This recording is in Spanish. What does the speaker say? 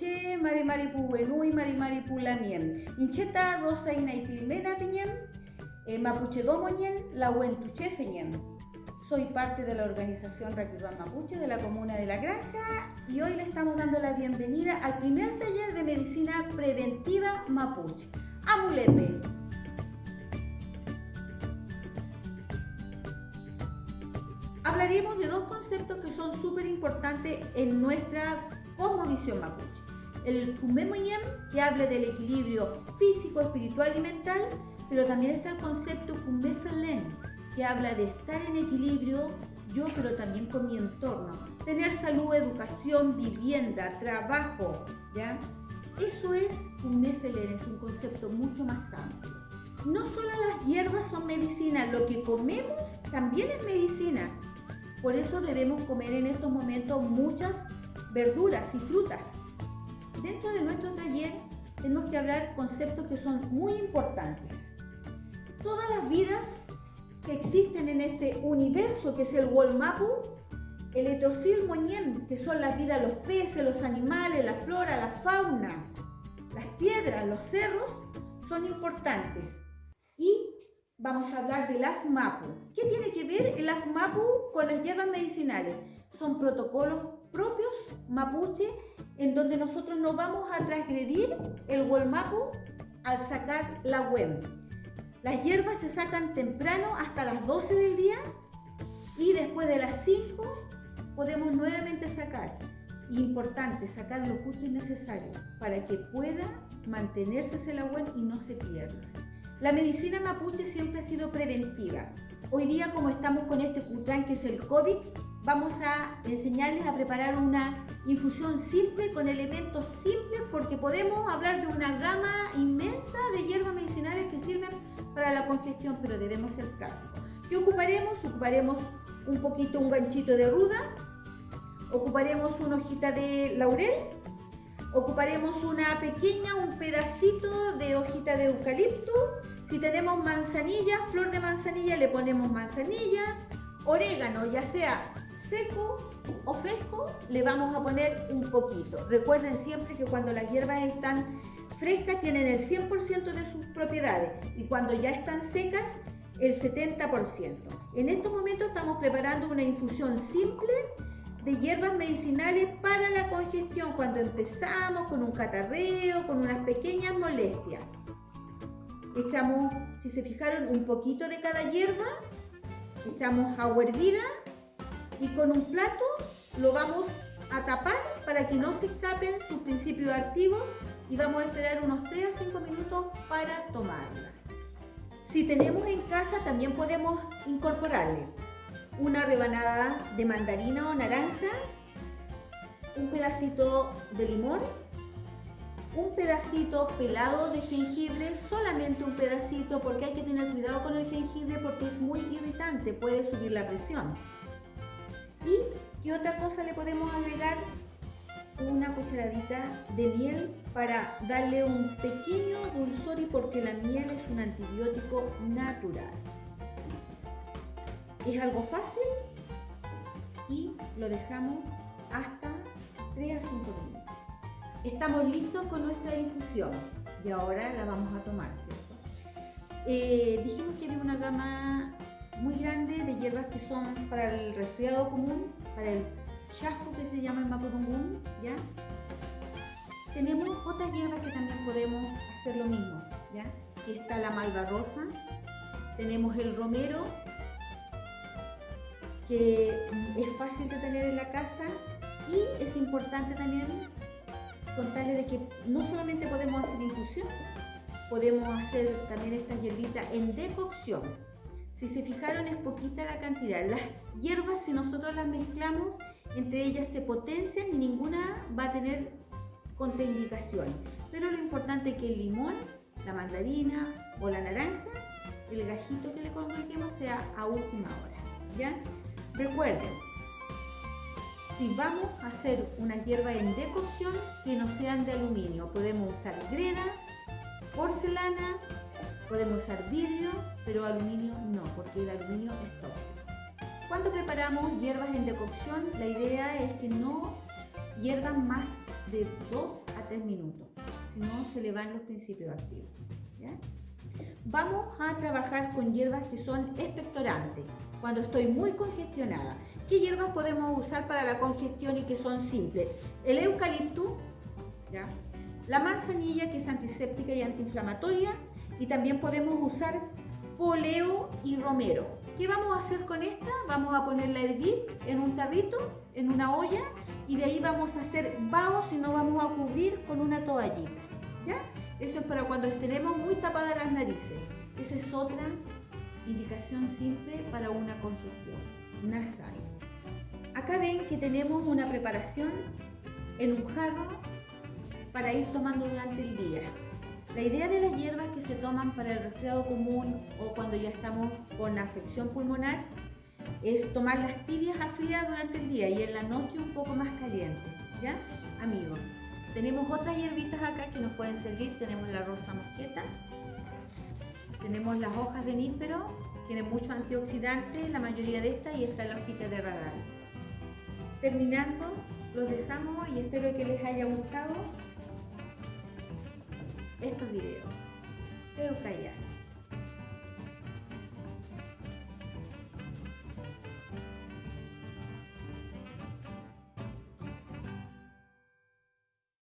mapuche, marimaripu wenui, marimaripu lamien. Incheta, rosa, ina y pilmena piñen, mapuche domoñen, la huentuche feñen. Soy parte de la organización Raquidán Mapuche de la comuna de La Granja y hoy le estamos dando la bienvenida al primer taller de medicina preventiva mapuche. Amulepe. Hablaremos de dos conceptos que son súper importantes en nuestra cosmovisión mapuche. El Kumemoñem, que habla del equilibrio físico, espiritual y mental, pero también está el concepto Kumefelen, que habla de estar en equilibrio yo, pero también con mi entorno. Tener salud, educación, vivienda, trabajo, ¿ya? Eso es Kumefelen, es un concepto mucho más amplio. No solo las hierbas son medicina, lo que comemos también es medicina. Por eso debemos comer en estos momentos muchas verduras y frutas. Dentro de nuestro taller tenemos que hablar conceptos que son muy importantes. Todas las vidas que existen en este universo que es el Wolmapu, el Etrofil Moñem, que son las vidas, los peces, los animales, la flora, la fauna, las piedras, los cerros, son importantes. Y vamos a hablar de las MAPU. ¿Qué tiene que ver el ASMAPU con las hierbas medicinales? Son protocolos propios mapuche en donde nosotros no vamos a transgredir el Wolmapu al sacar la WEM. Las hierbas se sacan temprano hasta las 12 del día y después de las 5 podemos nuevamente sacar. Importante sacar lo justo y necesario para que pueda mantenerse ese la WEM y no se pierda. La medicina mapuche siempre ha sido preventiva. Hoy día, como estamos con este cutrán que es el COVID, vamos a enseñarles a preparar una infusión simple con elementos simples porque podemos hablar de una gama inmensa de hierbas medicinales que sirven para la congestión, pero debemos ser prácticos. ¿Qué ocuparemos? Ocuparemos un poquito, un ganchito de ruda, ocuparemos una hojita de laurel, ocuparemos un pedacito de hojita de eucalipto. Si tenemos manzanilla, flor de manzanilla, le ponemos manzanilla. Orégano, ya sea seco o fresco, le vamos a poner un poquito. Recuerden siempre que cuando las hierbas están frescas tienen el 100% de sus propiedades y cuando ya están secas, el 70%. En estos momentos estamos preparando una infusión simple de hierbas medicinales para la congestión cuando empezamos con un catarreo, con unas pequeñas molestias. Echamos, si se fijaron, un poquito de cada hierba, echamos agua hervida y con un plato lo vamos a tapar para que no se escapen sus principios activos y vamos a esperar unos 3 a 5 minutos para tomarla. Si tenemos en casa también podemos incorporarle una rebanada de mandarina o naranja, un pedacito de limón, un pedacito pelado de jengibre, solamente un pedacito porque hay que tener cuidado con el jengibre porque es muy irritante, puede subir la presión. ¿Y qué otra cosa le podemos agregar? Una cucharadita de miel para darle un pequeño dulzor y porque la miel es un antibiótico natural. Es algo fácil y lo dejamos hasta 3 a 5 minutos. Estamos listos con nuestra infusión y ahora la vamos a tomar, ¿cierto? Dijimos que había una gama muy grande de hierbas que son para el resfriado común, para el chafu que se llama el mapudungún, ¿ya? Tenemos otras hierbas que también podemos hacer lo mismo, ¿ya? Aquí está la malvarrosa, tenemos el romero, que es fácil de tener en la casa y es importante también contarles de que no solamente podemos hacer infusión, podemos hacer también estas hierbitas en decocción. Si se fijaron es poquita la cantidad. Las hierbas, si nosotros las mezclamos, entre ellas se potencian y ninguna va a tener contraindicaciones. Pero lo importante es que el limón, la mandarina o la naranja, el gajito que le coloquemos sea a última hora, ¿ya? Recuerden, si vamos a hacer una hierba en decocción, que no sean de aluminio. Podemos usar greda, porcelana, podemos usar vidrio, pero aluminio no, porque el aluminio es tóxico. Cuando preparamos hierbas en decocción, la idea es que no hiervan más de 2 a 3 minutos, si no se le van los principios activos, ¿ya? Vamos a trabajar con hierbas que son expectorantes, cuando estoy muy congestionada. ¿Qué hierbas podemos usar para la congestión y que son simples? El eucalipto, ¿ya? La manzanilla, que es antiséptica y antiinflamatoria, y también podemos usar poleo y romero. ¿Qué vamos a hacer con esta? Vamos a ponerla a hervir en un tarrito, en una olla, y de ahí vamos a hacer vaos y nos vamos a cubrir con una toallita, ¿ya? Eso es para cuando tenemos muy tapadas las narices. Esa es otra indicación simple para una congestión nasal. Acá ven que tenemos una preparación en un jarro para ir tomando durante el día. La idea de las hierbas que se toman para el resfriado común o cuando ya estamos con afección pulmonar es tomarlas tibias a frías durante el día y en la noche un poco más calientes, ¿ya? Amigos, tenemos otras hierbitas acá que nos pueden servir. Tenemos la rosa mosqueta, tenemos las hojas de níspero, tienen muchos antioxidantes, la mayoría de estas, y está la hojita de radal. Terminando, los dejamos y espero que les haya gustado estos videos. Eucayal.